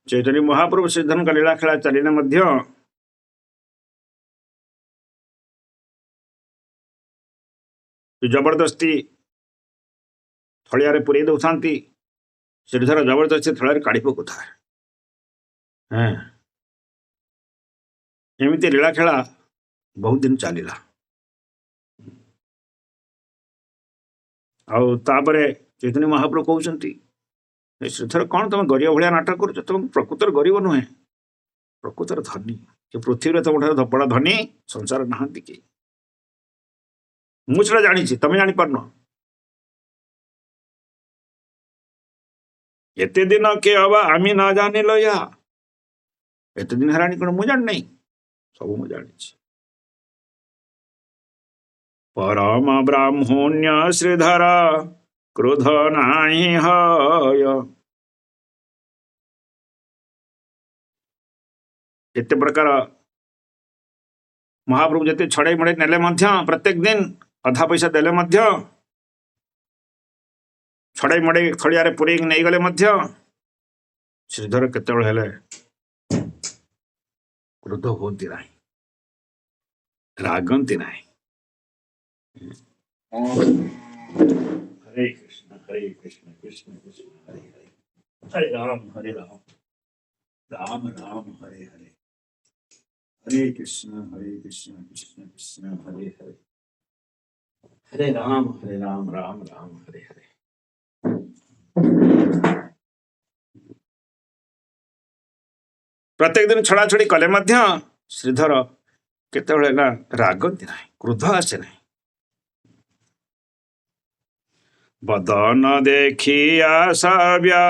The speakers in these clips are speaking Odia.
चैतन्य महाप्रभु श्रीधर का लीला खेला चलिने मध्य जबरदस्ती थलिया पुरे दौथा श्रीधर जबरदस्ती थलिया काढ़ी पकुता है। एमती लीला खेला बहुत दिन चलला आउे चैतन्य महाप्रभु कहते श्रीधर कौन तुम गरीब भाया नाटक कर तुम प्रकृतर गरीब नुहे प्रकृतर धनी ये पृथ्वी तुम बड़ा धनी संसार नहांती कि मुझे जानी तुम जापारन एत दिन के हवा आम ना जाने लया एत दिन है कौन मुझे जानी सब मुझे जानी परम ब्राह्मण्य श्रीधर क्रोध नाही हय एते प्रकार महाप्रभु जते छड़े मड़े नेले मध्य प्रत्येक दिन अधा पैसा देले मध्य छड़े मड़े थड़िया पुरे नहीं गले मध्य श्रीधर केतबेले हेले क्रोध होती ना रागंती ना। हरे कृष्ण कृष्ण कृष्ण हरे हरे हरे राम राम राम हरे हरे हरे कृष्ण कृष्ण कृष्ण हरे हरे हरे राम राम राम हरे हरे। प्रत्येक दिन छड़ा छड़ी कले मध्य श्रीधर केतबेले ना रागंती ना क्रोध आसे ना बदन देखिया साव्या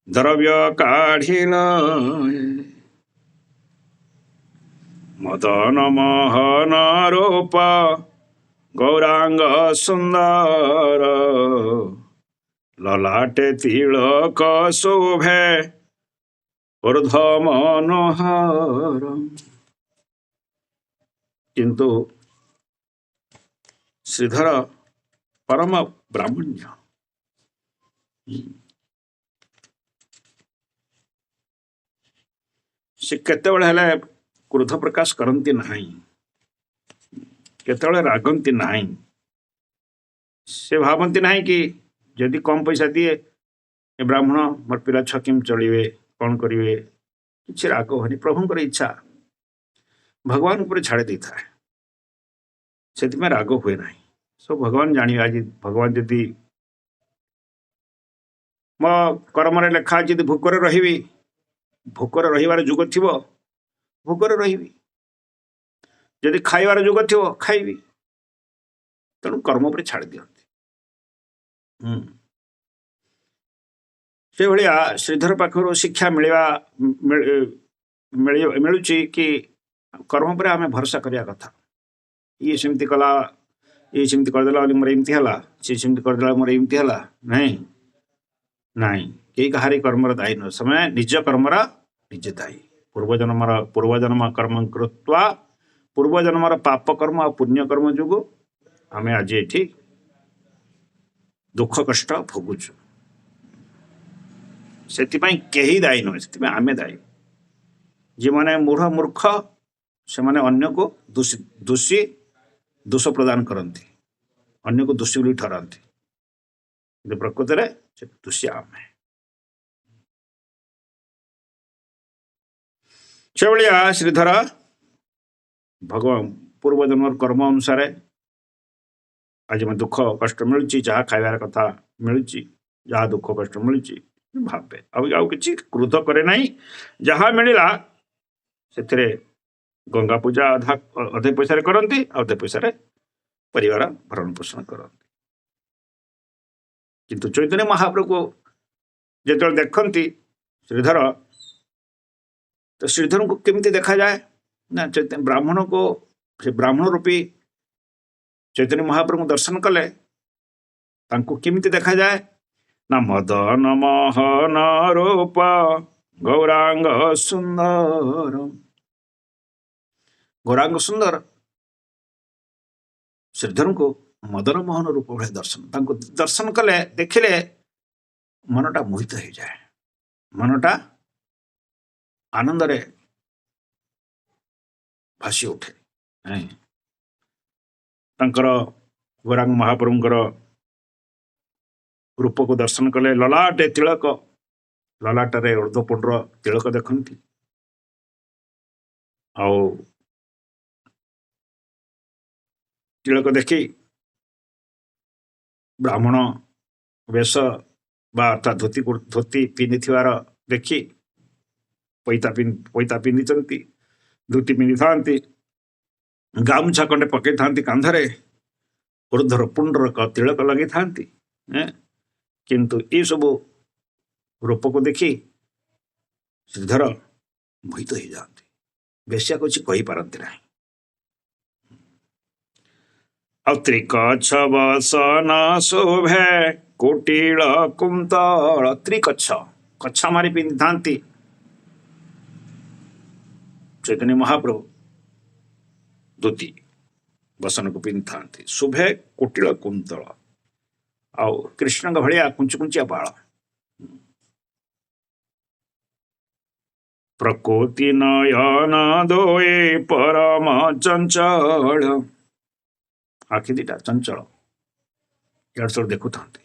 द्रव्य काढ़िल मदन मोहन रूप गौरांग सुंदर ललाटे तिलक शोभे ऊर्ध मनोहर किंतु श्रीधर परम ब्राह्मण्य से केतबेले हेले क्रोध प्रकाश करती ना केतबेले रागंती ना से भावती ना कि जदि कम पैसा दिए ए ब्राह्मण मोर पिला छ केम चलिए कौन करेंगे कि राग होनी प्रभुंकर इच्छा भगवान उपर छाड़ी दे था से राग हुए ना सब भगवान जान आज भगवान जदि मो कर्म लेखा जी भोकर रही भोकर रही जुग थी भोकर रही जदि खाइबार जुग थी खाइबी तेणु कर्म पर छाड़ दियंती। से भाया श्रीधर पाखर शिक्षा मिलू कि कर्म पर आम भरोसा करने कथा ये सेमती कला ये सेमती करदेला मोर एमती है सी सेमती करदेला मोर एमती है नहीं नहीं कई कहारी कर्मर दायी न समय निज कर्मर निजे दायी पूर्वजन्म कर्म कृत्वा पूर्वजन्मर पाप कर्म और पुण्य कर्म जोगु आम आज ये दुख कष्ट भोगुचु से कहीं दायी नुहे से आम दायी जी मैंने मूढ़ मूर्ख से मैंने अन्य को दोषी दोष प्रदान करती अन्य को दोषी बोली ठहराती प्रकृत में दोषी आम है। से भाया श्रीधर भगवान पूर्वजन्म कर्म अनुसार आज मैं दुख कष्ट मिलूँ जहाँ खाइबार कथा मिलूँ जहाँ दुख कष्ट मिलूँ भावे आउ कि क्रोध करे ना जहाँ मिलला से गंगा पूजा अधे पैसा करती अधे पैसा परिवार भरण पोषण करती किंतु चैतन्य महाप्रभु जो देखती श्रीधर तो श्रीधर को केमती देखा जाए ना चैतन्य ब्राह्मण को से ब्राह्मण रूपी चैतन्य महाप्रभु दर्शन कले केमती देखा जाए ना मदन मोहन रूप गौरांग सुंदर गौरांग सुंदर श्रीधर को मदन मोहन रूप भाई दर्शन कले देखिले मनटा मोहित हो जाए मनटा ଆନନ୍ଦରେ ଭାସି ଉଠେ। ତାଙ୍କର ଗୌରାଙ୍ଗ ମହାପ୍ରଭୁଙ୍କର ରୂପକୁ ଦର୍ଶନ କଲେ ଲଲାଟେ ତିଳକ, ଲଲାଟରେ ଉର୍ଦ୍ଧ୍ୱପୁଣ୍ଡର ତିଳକ ଦେଖନ୍ତି। ଆଉ ତିଳକ ଦେଖି ବ୍ରାହ୍ମଣ ବେଶ ବା ଅର୍ଥାତ୍ ଧୋତି ପିନ୍ଧିଥିବାର ଦେଖି ପଇତା ପିନ୍ଧିଛନ୍ତି, ଧୋତି ପିନ୍ଧିଥାନ୍ତି, ଗାମୁଛା ଖଣ୍ଡେ ପକେଇଥାନ୍ତି କାନ୍ଧରେ, ଉର୍ଦ୍ଧ୍ୱର ପୁଣ୍ଡର ତିଳକ ଲଗେଇଥାନ୍ତି। କିନ୍ତୁ ଏସବୁ ରୂପକୁ ଦେଖି ଶ୍ରୀଧର ମୋହିତ ହେଇଯାଆନ୍ତି, ବେଶ୍ୟା କିଛି କହିପାରନ୍ତି ନାହିଁ। ଆଉ ତ୍ରିକଚ୍ଛ ବସନ ଶୋଭେ କୋଟିଳ କୁନ୍ତଳ, ତ୍ରିକଚ୍ଛ କଚ୍ଛ ମାରି ପିନ୍ଧିଥାନ୍ତି ଚୈତନ୍ୟ ମହାପ୍ରଭୁ, ଧୋତି ବସନକୁ ପିନ୍ଧିଥାନ୍ତି, ଶୁଭେ କୋଟିଳ କୁନ୍ତଳ, ଆଉ କୃଷ୍ଣଙ୍କ ଭଳିଆ କୁଞ୍ଚୁକୁଞ୍ଚିଆ ବାଳ, ପ୍ରକୃତି ନୟନ ଦୋଏ ପରମ ଚଞ୍ଚଳ, ଆଖି ଦିଟା ଚଞ୍ଚଳ, ଇଆଡେ ସବୁ ଦେଖୁଥାନ୍ତି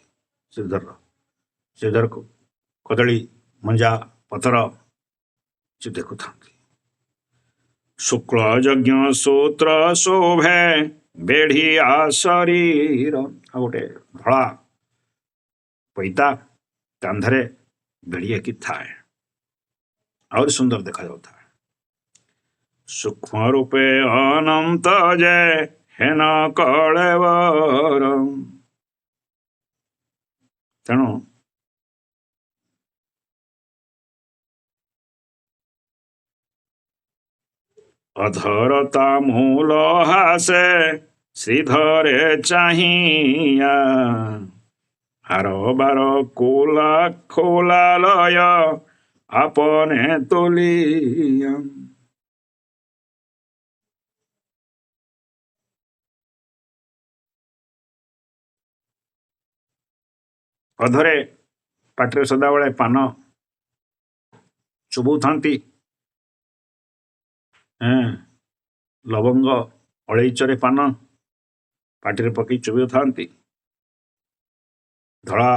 ଶ୍ରୀଧର କଦଳୀ ମଞ୍ଜା ପଥର ସେ ଦେଖୁଥାନ୍ତି। ଶୁକ୍ଳ ଯଜ୍ଞ ସୂତ୍ର ଶୋଭେ ବେଢିଆ ଶରୀର, ଆଉ ଗୋଟେ ଧଳା ପଇତା କାନ୍ଧରେ ବେଢିଆକି ଥାଏ, ଆହୁରି ସୁନ୍ଦର ଦେଖାଯାଉଥାଏ। ସୂକ୍ଷ୍ମ ରୂପେ ଅନନ୍ତ ଯେ ହେନ କଳେବର, ତେଣୁ ଅଧରତା ମୂଳ ହାସେ ଶ୍ରୀଧରେ ଚାହିଁଆ, ହାର ବାର କୋଲା ଖୋଲା ଲୟ ଆପନେ ତୋଲିଆ। ଅଧରେ ପାଟିରେ ସଦାବେଳେ ପାନ ଚୋବଉଥାନ୍ତି, ଲବଙ୍ଗ ଅଳେଇଚରେ ପାନ ପାଟିରେ ପକେଇ ଚୋବଉଥାନ୍ତି, ଧଳା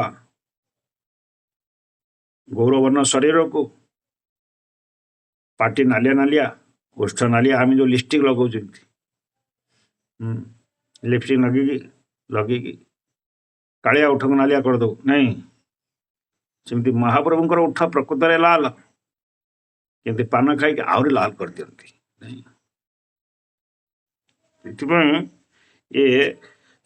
ଗୌରବର୍ଣ୍ଣ ଶରୀରକୁ ପାଟି ନାଲିଆ ନାଲିଆ, ଓଷ୍ଠ ନାଲିଆ, ଆମେ ଯୋଉ ଲିପଷ୍ଟିକ୍ ଲଗାଉଛନ୍ତି, ଲିପଷ୍ଟିକ୍ ଲଗେଇକି କାଳିଆ ଉଠକୁ ନାଲିଆ କରିଦଉ ନାଇଁ, ସେମିତି ମହାପ୍ରଭୁଙ୍କର ଉଠ ପ୍ରକୃତରେ ଲାଲ, କିନ୍ତୁ ପାନ ଖାଇକି ଆହୁରି ଲାଲ କରିଦିଅନ୍ତି। ସେଥିପାଇଁ ଏ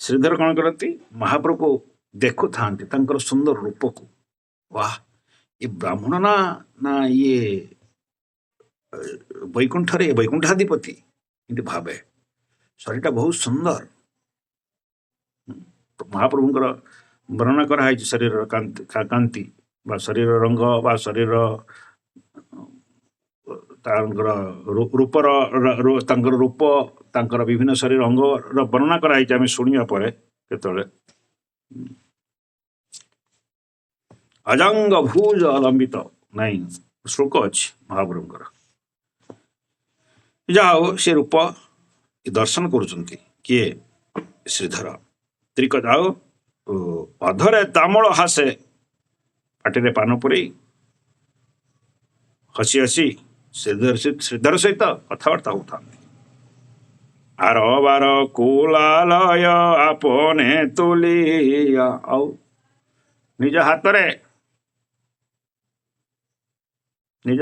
ଶ୍ରୀଧର କଣ କରନ୍ତି, ମହାପ୍ରଭୁ ଦେଖୁଥାନ୍ତି ତାଙ୍କର ସୁନ୍ଦର ରୂପକୁ, ୱାହ ଏ ବ୍ରାହ୍ମଣ ନା ନା ଇଏ ବୈକୁଣ୍ଠାଧିପତି, କିନ୍ତୁ ଭାବେ ଶରୀରଟା ବହୁତ ସୁନ୍ଦର। ମହାପ୍ରଭୁଙ୍କର ବର୍ଣ୍ଣନା କରାହେଇଛି ଶରୀରର କାନ୍ତି ବା ଶରୀର ରଙ୍ଗ ବା ଶରୀର ତାଙ୍କର ରୂପର ତାଙ୍କର ରୂପ, ତାଙ୍କର ବିଭିନ୍ନ ଶରୀର ଅଙ୍ଗର ବର୍ଣ୍ଣନା କରାହେଇଛି, ଆମେ ଶୁଣିବା ପରେ କେତେବେଳେ। ଅଜଙ୍ଗ ଭୁଜ ଲମ୍ବିତ ନାଇଁ ଶ୍ଳୋକ ଅଛି ମହାପ୍ରଭୁଙ୍କର। ଯାହା ହଉ ସେ ରୂପ ଦର୍ଶନ କରୁଛନ୍ତି କିଏ, ଶ୍ରୀଧର ତ୍ରିକଚ୍ଛ। ଆଉ ଅଧରେ ତାମଳ ହାସେ, ପାଟିରେ ପାନ ପୁରେଇ ହସି ହସି ଶ୍ରୀଧର ସହିତ କଥାବାର୍ତ୍ତା ହଉଥାନ୍ତି। ହାର ବାର କୁଲାଲୟ ଆପନେ ତୋଲିଆ, ଆଉ ନିଜ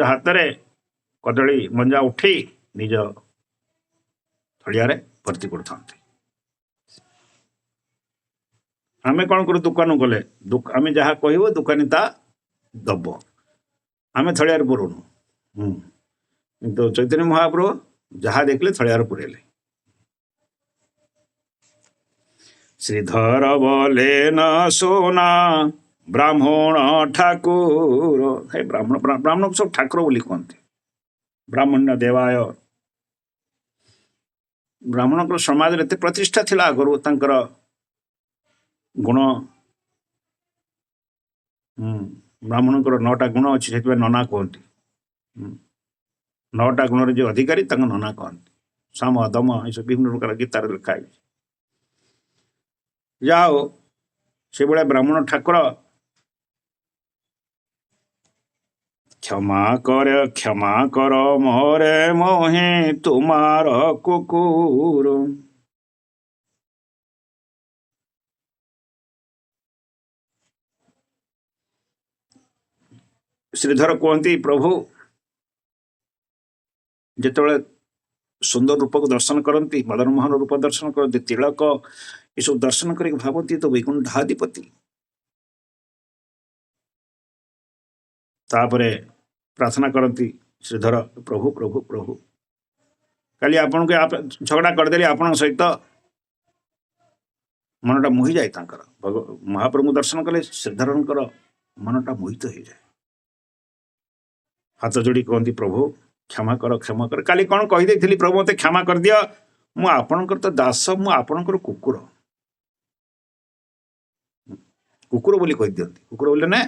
ହାତରେ କଦଳୀ ମଞ୍ଜା ଉଠେଇ ନିଜ ଥଳିଆରେ ଭର୍ତ୍ତି କରୁଥାନ୍ତି। ଆମେ କଣ କରୁ, ଦୋକାନକୁ ଗଲେ ଆମେ ଯାହା କହିବୁ ଦୋକାନୀ ତା ଦବ, ଆମେ ଥଳିଆରେ ପୁରୁନୁ। କିନ୍ତୁ ଚୈତନ୍ୟ ମହାପ୍ରଭୁ ଯାହା ଦେଖିଲେ ଥଳିଆରେ ପୁରେଇଲେ। ଶ୍ରୀଧର ବଲେ ନ ସୋନା ବ୍ରାହ୍ମଣ ଠାକୁର, ବ୍ରାହ୍ମଣକୁ ସବୁ ଠାକୁର ବୋଲି କୁହନ୍ତି। ବ୍ରାହ୍ମଣ୍ୟ ଦେବାୟ, ବ୍ରାହ୍ମଣଙ୍କର ସମାଜରେ ଏତେ ପ୍ରତିଷ୍ଠା ଥିଲା ଆଗରୁ, ତାଙ୍କର ଗୁଣ, ବ୍ରାହ୍ମଣଙ୍କର 9ଟା ଗୁଣ ଅଛି, ସେଥିପାଇଁ ନନା କୁହନ୍ତି। 9ଟା ଗୁଣର ଯେ ଅଧିକାରୀ ତାଙ୍କ ନନା କହନ୍ତି। ସାମ ଦମ ଏସବୁ ବିଭିନ୍ନ ପ୍ରକାର ଗୀତାରେ ଲେଖା ହେଇଛି। ଯାହା ହଉ ସେଭଳିଆ ବ୍ରାହ୍ମଣ ଠାକୁର କ୍ଷମା କର ମୋରେ ମୋହି ତୁମାର କୁକୁର। ଶ୍ରୀଧର କୁହନ୍ତି ପ୍ରଭୁ ଯେତେବେଳେ ସୁନ୍ଦର ରୂପକୁ ଦର୍ଶନ କରନ୍ତି, ମଦନ ମୋହନ ରୂପ ଦର୍ଶନ କରନ୍ତି, ତିଳକ ଏସବୁ ଦର୍ଶନ କରିକି ଭାବନ୍ତି ତ ବୈକୁଣ୍ଠାଧିପତି। ତାପରେ ପ୍ରାର୍ଥନା କରନ୍ତି ଶ୍ରୀଧର ପ୍ରଭୁ ପ୍ରଭୁ ପ୍ରଭୁ କାଲି ଆପଣଙ୍କୁ ଝଗଡ଼ା କରିଦେଲି ଆପଣଙ୍କ ସହିତ, ମନଟା ମୋହିଯାଏ ତାଙ୍କର। ମହାପ୍ରଭୁଙ୍କୁ ଦର୍ଶନ କଲେ ଶ୍ରୀଧରଙ୍କର ମନଟା ମୋହିତ ହେଇଯାଏ। ହାତ ଯୋଡ଼ି କୁହନ୍ତି ପ୍ରଭୁ କ୍ଷମା କର କ୍ଷମା କର। କାଲି କ'ଣ କହିଦେଇଥିଲି ପ୍ରଭୁ ମୋତେ କ୍ଷମା କରିଦିଅ, ମୁଁ ଆପଣଙ୍କର ତ ଦାସ, ମୁଁ ଆପଣଙ୍କର କୁକୁର। କୁକୁର ବୋଲି କହିଦିଅନ୍ତି। କୁକୁର ବୋଲି ନା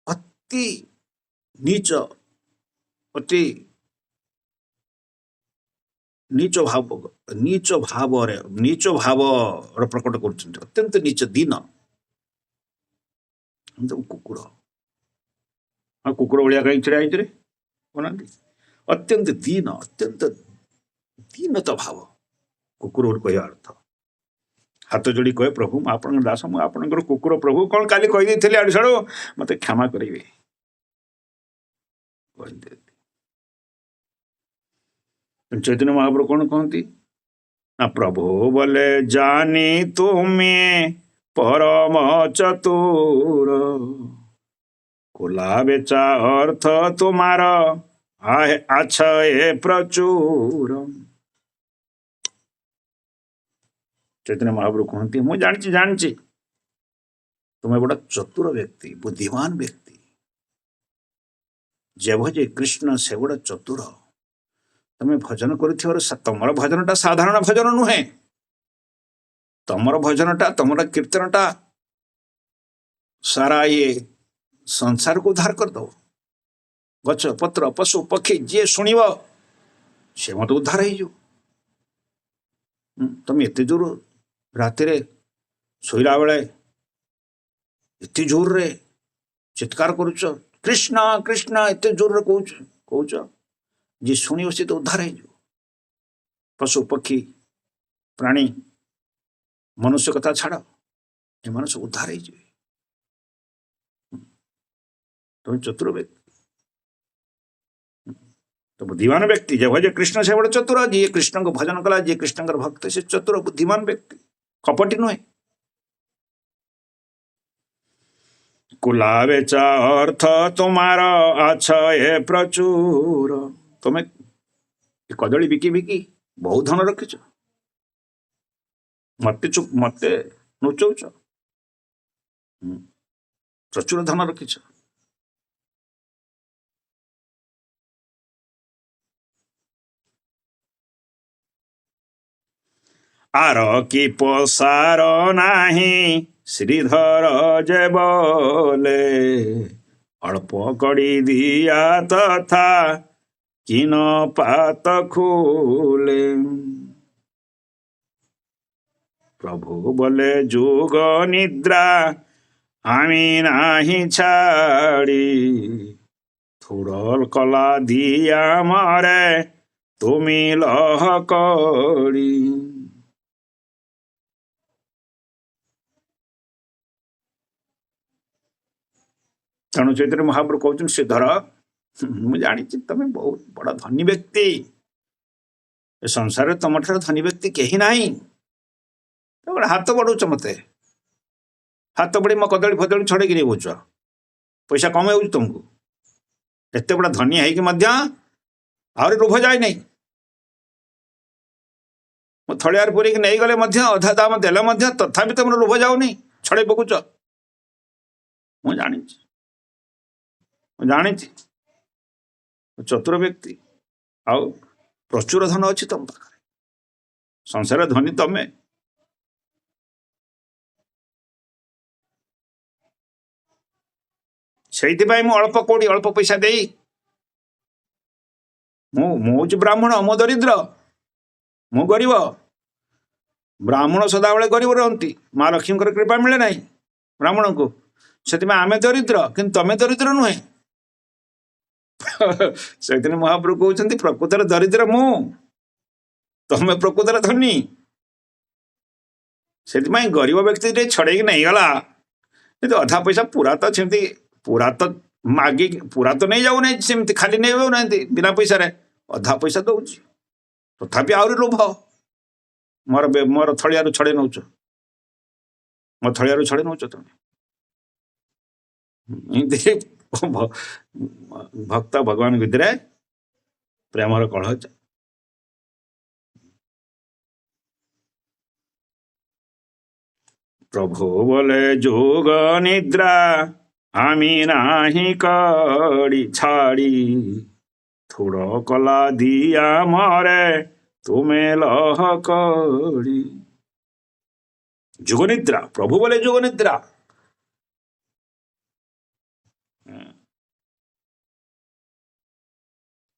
ଅତି ନୀଚ, ଅତି ନୀଚ ଭାବର ପ୍ରକଟ କରୁଛନ୍ତି, ଅତ୍ୟନ୍ତ ନୀଚ ଦିନ କୁକୁର। ଆଉ କୁକୁର ଭଳିଆ କାହିଁ ଛିଡ଼ା ହେଇଛି ରେ କହୁନାହାନ୍ତି। ଅତ୍ୟନ୍ତ ଦୀନତ ଭାବ କୁକୁର ବୋଲି କହିବା ଅର୍ଥ। ହାତ ଯୋଡ଼ି କହେ ପ୍ରଭୁ ମୁଁ ଆପଣଙ୍କ ଦାସ, ମୁଁ ଆପଣଙ୍କର କୁକୁର। ପ୍ରଭୁ କ'ଣ କାଲି କହିଦେଇଥିଲି ଆଡ଼ୁ ସାଡ଼ୁ, ମୋତେ କ୍ଷମା କରିବେ। ଚୈତନ୍ୟ ମହାପ୍ରଭୁ କ'ଣ କହନ୍ତି ନା ପ୍ରଭୁ ବୋଲେ ଜାନି ତୁମେ ପରମ ଚତୁର, কোলা বেচা অর্থ তোমার আচ্ছা এ প্রচুর। চৈতন্য মহাপ্রভু କୁହନ୍ତି ମୁଁ ଜାଣିଛି ତୁମେ ବଡ଼ ଚତୁର ବ୍ୟକ୍ତି, ବୁଦ୍ଧିମାନ ବ୍ୟକ୍ତି। ଯେ ଭଜେ କୃଷ୍ଣ ସେ ବଡ଼ ଚତୁର। ତମେ ଭଜନ କରୁଥିବାର ତମର ଭଜନଟା ସାଧାରଣ ଭଜନ ନୁହେଁ। ତମର ଭଜନଟା, ତମର କୀର୍ତ୍ତନଟା ସାରା ସଂସାରକୁ ଉଦ୍ଧାର କରିଦବ। ଗଛ ପତ୍ର ପଶୁ ପକ୍ଷୀ ଯିଏ ଶୁଣିବ ସେ ମତେ ଉଦ୍ଧାର ହେଇଯିବ। ତମେ ଏତେ ଜୋର ରାତିରେ ଶୋଇଲା ବେଳେ ଏତେ ଜୋରରେ ଚିତ୍କାର କରୁଛ, କୃଷ୍ଣ କୃଷ୍ଣ ଏତେ ଜୋରରେ କହୁଛ, ଯିଏ ଶୁଣିବ ସେ ତ ଉଦ୍ଧାର ହେଇଯିବ। ପଶୁ ପକ୍ଷୀ ପ୍ରାଣୀ ମନୁଷ୍ୟ କଥା ଛାଡ଼, ଏମାନେ ସବୁ ଉଦ୍ଧାର ହେଇଯିବେ। তুমি চতুর ব্যক্তি, তো বুদ্ধিমান ব্যক্তি। যে ভজে কৃষ্ণ সে বড় চতুর। ଯିଏ କୃଷ୍ଣଙ୍କ ଭଜନ କଲା, ଯିଏ କୃଷ୍ଣଙ୍କର ଭକ୍ତ, ସେ ଚତୁର ବୁଦ୍ଧିମାନ ବ୍ୟକ୍ତି, କପଟି ନୁହେଁ। କୁଲା ବେଚା ଅର୍ଥ ତୁମାର ଆଚ୍ଛା ଏ ପ୍ରଚୁର। ତମେ କଦଳୀ ବିକି ବିକି ବହୁତ ଧନ ରଖିଛ, ମତେ ନୁଚଉଛ, ପ୍ରଚୁର ଧନ ରଖିଛ। ଆର କି ପସାର ନାହିଁ ଶ୍ରୀଧର ଯେ ବୋଲେ, ଅଳ୍ପ କଡ଼ି ଦିଆ ତଥା କିନ ପାତ ଖୁଲେ। প্রভু বলে যুগ নিদ্রা আমি নাহি ছাড়ি, থুড়ল কলা দিয়া মারে তুমি লহ করি। ତେଣୁ ଚୈତନ୍ୟ ମହାପ୍ରଭୁ କହୁଛନ୍ତି ଶ୍ରୀଧର ମୁଁ ଜାଣିଛି ତମେ ବହୁତ ବଡ଼ ଧନୀ ବ୍ୟକ୍ତି, ଏ ସଂସାରରେ ତମଠାରୁ ଧନୀ ବ୍ୟକ୍ତି କେହି ନାହିଁ। ଗୋଟେ ହାତ ବଢଉଛ, ମତେ ହାତ ବଢି ମୋ କଦଳୀ ଫଦଳୀ ଛଡେଇକି ନେଉଛ, ପଇସା କମେଉଛି ତମକୁ। ଏତେ ବଡ଼ ଧନୀ ହେଇକି ମଧ୍ୟ ଆହୁରି ଲୋଭ ଯାଇନାହିଁ। ମୁଁ ଥଳିଆରେ ପୁରେଇକି ନେଇଗଲେ ମଧ୍ୟ, ଅଧା ଦାମ ଦେଲେ ମଧ୍ୟ ତଥାପି ତମର ଲୋଭ ଯାଉନି, ଛଡେଇ ପକଉଛ। ମୁଁ ଜାଣିଛି ଚତୁର ବ୍ୟକ୍ତି, ଆଉ ପ୍ରଚୁର ଧନ ଅଛି ତମ ପାଖରେ, ସଂସାର ଧନୀ ତମେ। ସେଇଥିପାଇଁ ମୁଁ ଅଳ୍ପ ପଇସା ଦେଇ ମୁଁ ହଉଛି ବ୍ରାହ୍ମଣ, ମୁଁ ଦରିଦ୍ର, ମୁଁ ଗରିବ। ବ୍ରାହ୍ମଣ ସଦାବେଳେ ଗରିବ ରହନ୍ତି, ମା ଲକ୍ଷ୍ମୀଙ୍କର କୃପା ମିଳେ ନାହିଁ ବ୍ରାହ୍ମଣଙ୍କୁ, ସେଥିପାଇଁ ଆମେ ଦରିଦ୍ର, କିନ୍ତୁ ତମେ ଦରିଦ୍ର ନୁହେଁ। ସେଇଥିପାଇଁ ମହାପ୍ରଭୁ କହୁଛନ୍ତି ପ୍ରକୃତରେ ଦରିଦ୍ର ମୁଁ, ତମେ ପ୍ରକୃତରେ ଧନୀ। ସେଥିପାଇଁ ଗରିବ ବ୍ୟକ୍ତି ଟିକେ ଛଡେଇକି ନେଇଗଲା, କିନ୍ତୁ ଅଧା ପଇସା ପୁରା ତ ସେମିତି ପୁରା ତ ମାଗିକି ପୁରା ତ ନେଇଯାଉନାହିଁ, ସେମିତି ଖାଲି ନେଇଯାଉନାହାନ୍ତି ବିନା ପଇସାରେ, ଅଧା ପଇସା ଦଉଛି, ତଥାପି ଆହୁରି ଲୋଭ। ମୋର ଥଳିଆରୁ ଛଡେଇ ନଉଛ, ମୋ ଥଳିଆରୁ ଛଡେଇ ନଉଛ ତମେ। ଏମିତି ଭକ୍ତ ଭଗବାନ ଭିତରେ ପ୍ରେମର କଳହ। প্রভু বলে যোগ নিদ্রা আমি নাহি করি ছাড়ি, থোড় কলা দিয়া মরে তুমি লহ করি। যোগ নিদ্রা, প্রভু বলে যোগ নিদ্রা।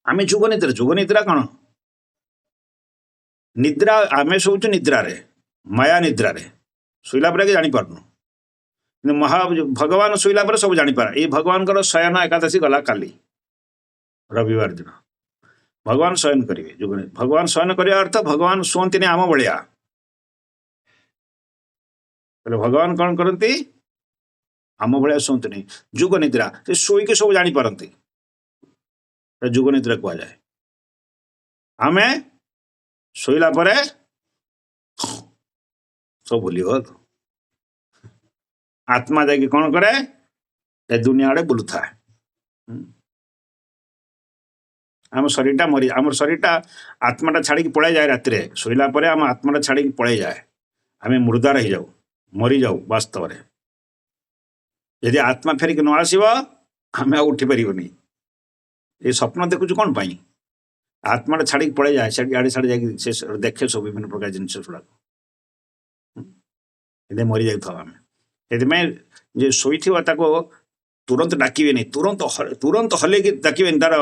ଆମେ ଯୋଗ ନିଦ୍ରା କଣ? ନିଦ୍ରା, ଆମେ ଶୋଉଛୁ ନିଦ୍ରାରେ, ମାୟା ନିଦ୍ରାରେ, ଶୋଇଲା ପରେ କି ଜାଣିପାରୁନୁ, କିନ୍ତୁ ଭଗବାନ ଶୋଇଲା ପରେ ସବୁ ଜାଣିପାରେ। ଏଇ ଭଗବାନଙ୍କର ଶୟନ ଏକାଦଶୀ ଗଲା କାଲି ରବିବାର ଦିନ, ଭଗବାନ ଶୟନ କରିବେ। ଭଗବାନ ଶୟନ କରିବା ଅର୍ଥ ଭଗବାନ ଶୁଅନ୍ତିନି ଆମ ଭଳିଆ। ଭଗବାନ କଣ କରନ୍ତି? ଆମ ଭଳିଆ ଶୁଅନ୍ତିନି, ଯୁଗ ନିଦ୍ରା, ସେ ଶୋଇକି ସବୁ ଜାଣିପାରନ୍ତି, ଯୁଗ ନିଦ୍ରା କୁହାଯାଏ। ଆମେ ଶୋଇଲା ପରେ ସବୁ ଭୁଲିଗଲ। ଆତ୍ମା ଯାଇକି କଣ କରେ? ଏ ଦୁନିଆ ଆଡେ ବୁଲୁଥାଏ। ଆମ ଶରୀରଟା ଆମର ଶରୀରଟା ଆତ୍ମାଟା ଛାଡିକି ପଳେଇ ଯାଏ ରାତିରେ, ଶୋଇଲା ପରେ ଆମ ଆତ୍ମାଟା ଛାଡିକି ପଳେଇ ଯାଏ, ଆମେ ମୁର୍ଦାର ହେଇଯାଉ, ମରିଯାଉ। ବାସ୍ତବରେ ଯଦି ଆତ୍ମା ଫେରିକି ନ ଆସିବ ଆମେ ଆଉ ଉଠି ପାରିବୁନି। ଏ ସ୍ୱପ୍ନ ଦେଖୁଛୁ କଣ ପାଇଁ? ଆତ୍ମାଟା ଛାଡିକି ପଳେଇ ଯାଏ, ସେଠି ଆଡେ ଛାଡି ଯାଇକି ସେ ଦେଖେ ସବୁ ବିଭିନ୍ନ ପ୍ରକାର ଜିନିଷ ଗୁଡାକ, ଏତେ ମରିଯାଇଥାଉ ଆମେ। ସେଥିପାଇଁ ଯେ ଶୋଇଥିବ ତାକୁ ତୁରନ୍ତ ଡାକିବେନି, ତୁରନ୍ତ ହଲେଇକି ଡାକିବେନି, ତାର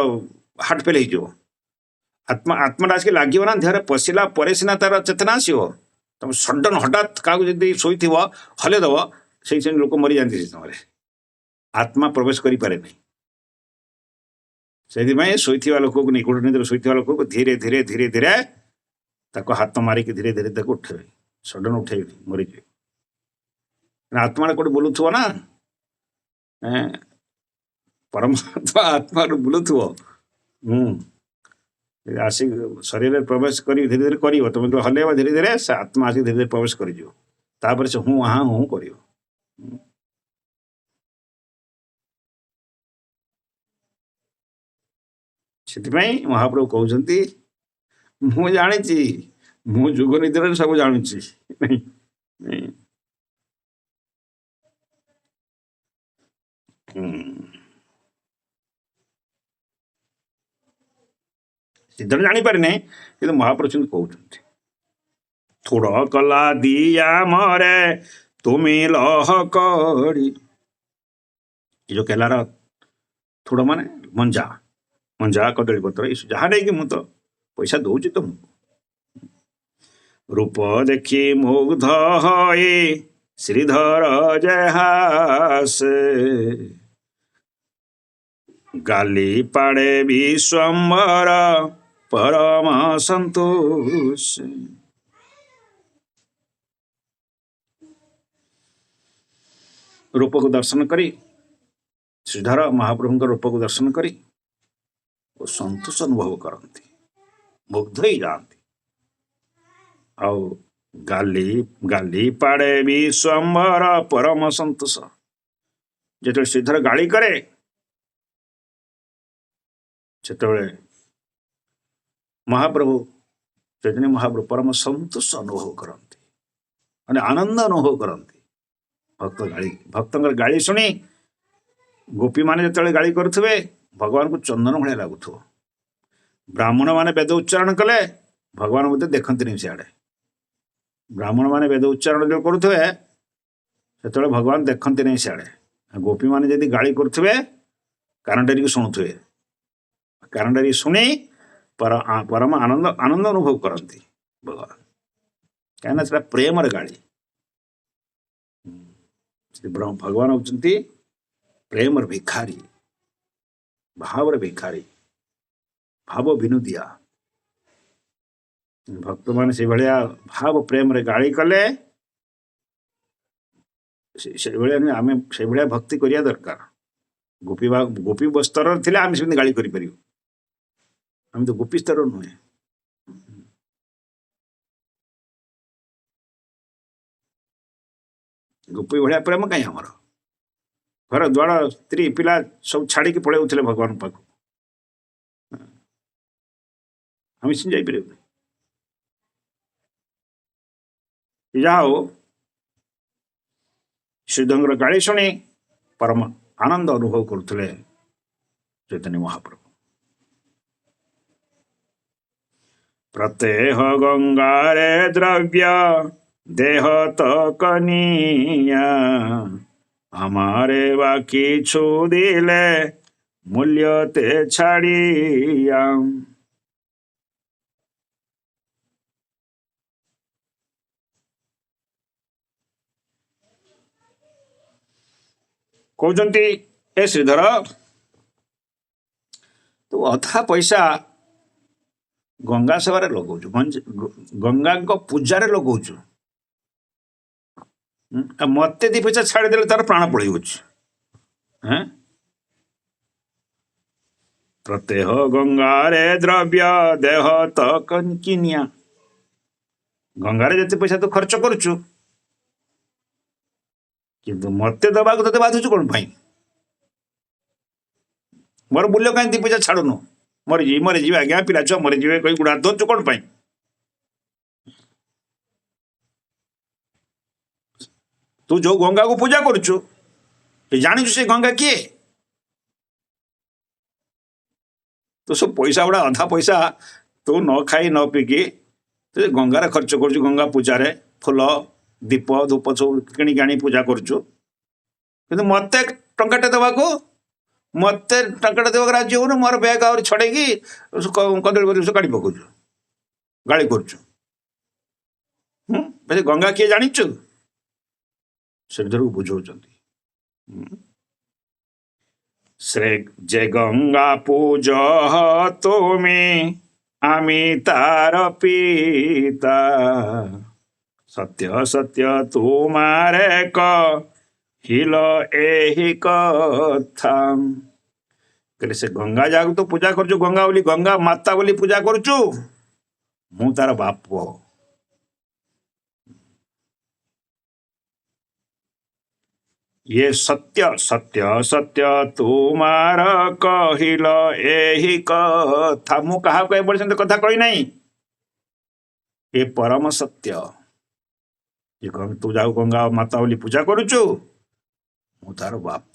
ହାର୍ଟ ଫେଲ୍ ହେଇଯିବ। ଆତ୍ମାଟା ଆସିକି ଲାଗିବ ନା ଦେହରେ, ପଶିଲା ପରେ ସିନା ତାର ଚେତନା ଆସିବ। ତମେ ସଡନ ହଠାତ୍ କାହାକୁ ଯଦି ଶୋଇଥିବ ହଲେଇ ଦବ, ସେଇ ଲୋକ ମରିଯାଆନ୍ତି ସେ ସମୟରେ, ଆତ୍ମା ପ୍ରବେଶ କରିପାରେନି। ସେଥିପାଇଁ ଶୋଇଥିବା ଲୋକକୁ, ନିକଟ ନିଦ୍ରାରେ ଶୋଇଥିବା ଲୋକକୁ ଧୀରେ ଧୀରେ ଧୀରେ ଧୀରେ ତାକୁ ହାତ ମାରିକି ଧୀରେ ଧୀରେ ତାକୁ ଉଠେଇବେ, ସଡନ ଉଠେଇବେ, ମରିଯିବେ। ଆତ୍ମାଟା କୋଉଠି ବୁଲୁଥିବ ନା, ପରମାତ୍ମା ଆତ୍ମାରୁ ବୁଲୁଥିବ। ଆସିକି ଶରୀରରେ ପ୍ରବେଶ କରି ଧୀରେ ଧୀରେ କରିବ, ତମେ ତ ହଲେଇବ ଧୀରେ ଧୀରେ, ସେ ଆତ୍ମା ଆସିକି ଧୀରେ ଧୀରେ ପ୍ରବେଶ କରିଯିବ, ତାପରେ ସେ ହୁଁ ହାଁ ହୁଁ କରିବ। ସେଥିପାଇଁ ମହାପ୍ରଭୁ କହୁଛନ୍ତି ମୁଁ ଜାଣିଛି, ମୁଁ ଯୁଗ ନିଦ୍ରାରେ ସବୁ ଜାଣୁଛି। ସିଦ୍ଧ ଜାଣିପାରିନି, କିନ୍ତୁ ମହାପ୍ରଭୁ କହୁଛନ୍ତି ଥୋଡ଼ କଲା ଦିଆ ମରେ ତୁମି ଲହ କରି। ଏ ଯୋଉ କେଲାର ଥୋଡ଼ ମାନେ ମଞ୍ଜା, କଦଳୀ ପତ୍ର, ଏ ଯାହା ନେଇକି ମୁଁ ତ ପଇସା ଦଉଛି ତମକୁ। ରୂପ ଦେଖି ମୁଗ୍ଧ ହଇ ଶ୍ରୀଧର ଜହାସେ, ଗାଲି ପାଡ଼େ ବିଶ୍ୱମ୍ବର ପରମ ସନ୍ତୋଷ। ରୂପକୁ ଦର୍ଶନ କରି, ଶ୍ରୀଧର ମହାପ୍ରଭୁଙ୍କ ରୂପକୁ ଦର୍ଶନ କରି ଓ ସନ୍ତୋଷ ଅନୁଭବ କରନ୍ତି, ମୁଗ୍ଧ ହେଇଯାଆନ୍ତି। ଆଉ ଗାଲି ପାଡ଼େ ବିଶ୍ୱମ୍ବର ପରମ ସନ୍ତୋଷ। ଯେତେବେଳେ ଶ୍ରୀଧର ଗାଳି କରେ, ସେତେବେଳେ ମହାପ୍ରଭୁ ଚୈତନ୍ୟ ମହାପ୍ରଭୁ ପରମ ସନ୍ତୋଷ ଅନୁଭବ କରନ୍ତି, ମାନେ ଆନନ୍ଦ ଅନୁଭବ କରନ୍ତି। ଭକ୍ତଙ୍କର ଗାଳି ଶୁଣି ଗୋପୀମାନେ ଯେତେବେଳେ ଗାଳି କରୁଥିବେ, ଭଗବାନଙ୍କୁ ଚନ୍ଦନ ଭଳିଆ ଲାଗୁଥିବ। ବ୍ରାହ୍ମଣ ମାନେ ବେଦ ଉଚ୍ଚାରଣ କଲେ ଭଗବାନ ମଧ୍ୟ ଦେଖନ୍ତିନି ସିଆଡେ। ବ୍ରାହ୍ମଣ ମାନେ ବେଦ ଉଚ୍ଚାରଣ ଯୋଉ କରୁଥିବେ, ସେତେବେଳେ ଭଗବାନ ଦେଖନ୍ତି ନାହିଁ ସିଆଡେ। ଗୋପୀମାନେ ଯଦି ଗାଳି କରୁଥିବେ, କାନ ଡେରିକି ଶୁଣୁଥିବେ, କାନ ଡେରିକି ଶୁଣି परम आनंद आनंद अनुभव करती भगवान कहीं से प्रेम गाड़ी भगवान होती प्रेम भिखारी भाव भिखारी भाव विनोदिया भक्त मान से भाया भाव प्रेम गाड़ी कले से भाया आम से भाया भक्ति करिया दरकार गोपी स्तर थे आम से गाड़ी करें आम तो गोपी स्तर नुहे गोपी भाया प्रेम कहीं आमर घर द्वार स्त्री पिला सब छाड़ी पलैले भगवान पाख आम सी जापर जाओ श्रीधर गाड़ी शुणी परम आनंद अनुभव करुले चैतन्य महाप्रभु प्रत्येह गंगारे द्रव्य देह तकनिया हमारे बाकी छु दिले मूल्य ते छाड़िया कहते ए श्रीधर तू अधा पैसा गंगा सेवार लगौचु गंगा पूजार लगौचु मत दी पैसा छाड़देले तार प्राण पड़े प्रत्येह गंगारे द्रव्य देह तक किनिया गंगारे जिते पैसा तो खर्च करुचु किंतु मत दबा को बाधुचु कौन मोर मूल्य कहीं दी पैसा छाड़ुनु मरीजी आज्ञा पिला छुआ मरीजी कही गुड़ा धरचु कौन तू जो गंगा को पूजा करुचु जानी से गंगा किए तो सब पैसा गुड़ा अधा पैसा तू न खाई न पिकी तो गंगार खर्च कर गंगा पूजा फुल दीप धूप सब किणी आनी पूजा करुचु कि मत टंकाटे देवाको मत टंकाटे देवा राजी हो मोर बैग आ छड़ेगी कदली काढ़ी पकाचु गाड़ी करुचु गंगा किए जानीचु श्रीधर को बुझाऊँ श्रे जे गंगा पूज तुम्हें आमी तार पिता सत्य सत्य तुम्हारे हिल एही कथा कहले से गंगा जाग तो पूजा करचु गंगा बोली गंगा माता बोली पूजा करचु मु तार बाप ये सत्य सत्य सत्य तुम्हार कहिल एही कथा मु कहा कह पर्यंत कथा कही नहीं ये परम सत्य ये तू जाऊ गंगा माता बोली पूजा करुचु मु तार बाप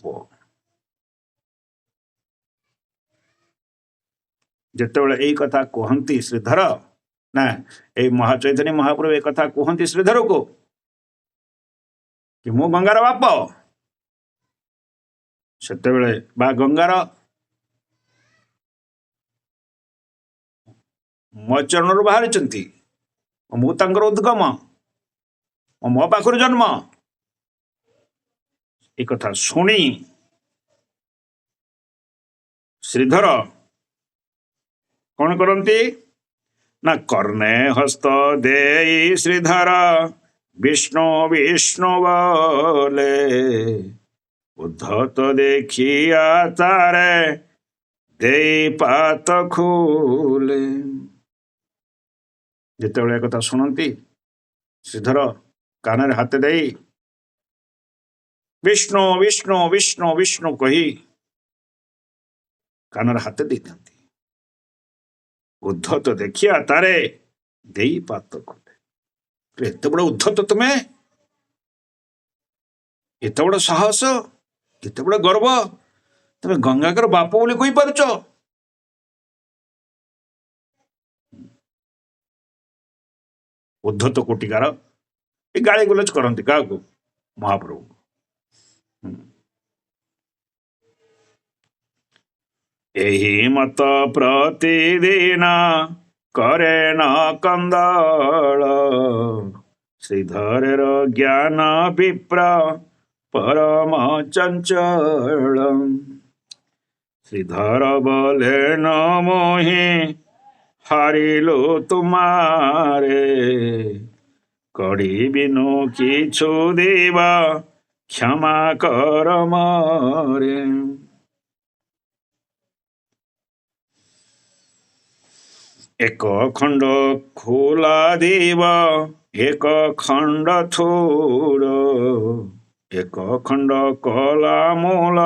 जितेबाला यही कथा कहती श्रीधर ना ये चैतन्य महाप्रभु एक कथा कहती श्रीधर को कि मु गंगार बाप सेतेबेले बा गंगार मो चरण बाहरी मु तांकर उद्गम मो पाखर जन्म एक कथा शुणी श्रीधर कौन करती ना कर्णे हस्त दे श्रीधर विष्णु विष्णु बोले उद्धत देखिया तारे दे पात खुले जिते कथा शुणती श्रीधर कान हाथ दे विष्णु विष्णु विष्णु विष्णु कही कान हाथ दे दिखती उद्धत देखिया तारे दे पात खुले एत बड़ उद्धत तुम्हें एत बड़ साहस एत बड़ गर्व तुम्हें गंगाकर बाप बोली कही पारुच उद्धत कोटिकार ये गाली गुलज करती क्या महाप्रभु ଏହି ମତ ପ୍ରତିଦିନ କରେ ନ କନ୍ଦଳ ଶ୍ରୀଧରର ଜ୍ଞାନ ବିପ୍ର ପରମ ଚଞ୍ଚଳ ଶ୍ରୀଧର ବୋଲେ ନ ମୋହି ହାରିଲୁ ତୁମାରେ କଡ଼ି ବିନୁ কিছু ଦେବା କ୍ଷମା କର ମରେ। ଏକ ଖଣ୍ଡ ଖୋଲା ଦେବ ଏକ ଖଣ୍ଡ ଥୋଡ଼ ଏକ ଖଣ୍ଡ କଲା ମୂଳ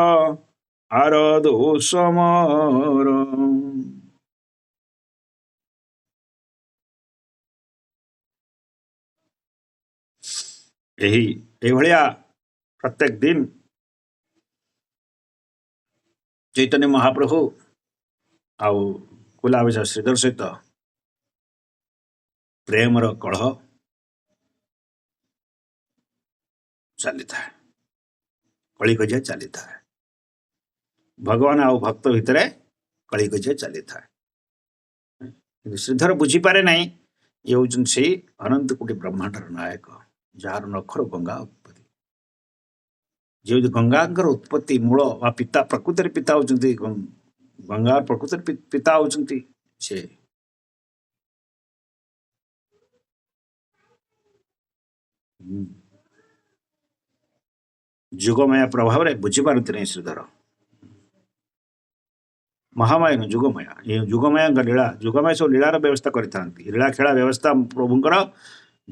ଆର ଦୋଷ ମୋର। ଏଇଭଳିଆ ପ୍ରତ୍ୟେକ ଦିନ ଚୈତନ୍ୟ ମହାପ୍ରଭୁ ଆଉ କୁଲାବିଶ ଶ୍ରୀଧର ସହିତ ପ୍ରେମର କଳହ ଚାଲିଥାଏ, କଳିକଜିଆ ଚାଲିଥାଏ। ଭଗବାନ ଆଉ ଭକ୍ତ ଭିତରେ କଳିକଜିଆ ଚାଲିଥାଏ। କିନ୍ତୁ ଶ୍ରୀଧର ବୁଝିପାରେ ନାହିଁ ଇଏ ହେଉଛନ୍ତି ସେଇ ଅନନ୍ତ କୋଟି ବ୍ରହ୍ମାଣ୍ଡର ନାୟକ, ଯାହାର ନଖର ଗଙ୍ଗା ଉତ୍ପତ୍ତି। ଯେଉଁ ଗଙ୍ଗାଙ୍କର ଉତ୍ପତ୍ତି ମୂଳ ବା ପିତା, ପ୍ରକୃତରେ ପିତା ହେଉଛନ୍ତି ଗଙ୍ଗା, ପ୍ରକୃତରେ ପିତା ହେଉଛନ୍ତି ସେ। ଯୁଗମାୟା ପ୍ରଭାବରେ ବୁଝିପାରନ୍ତି ନାହିଁ ଶ୍ରୀଧର। ମହାମାୟା ନୁହେଁ, ଯୁଗମାୟା। ଏ ଯୁଗମାୟାଙ୍କ ଲୀଳା, ଯୁଗମାୟା ସବୁ ଲୀଳାର ବ୍ୟବସ୍ଥା କରିଥାନ୍ତି। ଲୀଳା ଖେଳା ବ୍ୟବସ୍ଥା ପ୍ରଭୁଙ୍କର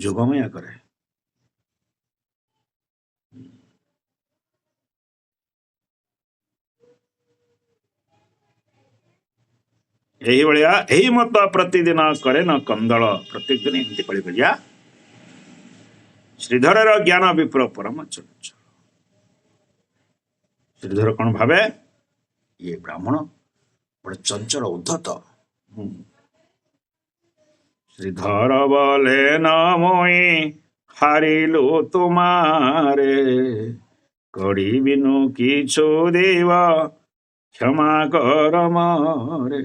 ଯୁଗମାୟା କରେ। ଏହିଭଳିଆ ଏହି ମତ ପ୍ରତିଦିନ କରେ ନ କନ୍ଦଳ, ପ୍ରତ୍ୟେକ ଦିନ ଏମିତି କଳିକଜିଆ। ଶ୍ରୀଧରର ଜ୍ଞାନ ବିପ୍ର ପରମ ଚଞ୍ଚଳ। ଶ୍ରୀଧର କଣ ଭାବେ? ଇଏ ବ୍ରାହ୍ମଣ ଗୋଟେ ଚଞ୍ଚଳ ଉଦ୍ଧତ। ଶ୍ରୀଧର ବୋଲେ ନ ମୋଇ ହାରିଲୁ ତୁମାରେ କଡ଼ି ବିନୁ কিছু ଦେବା କ୍ଷମା କର ମରେ।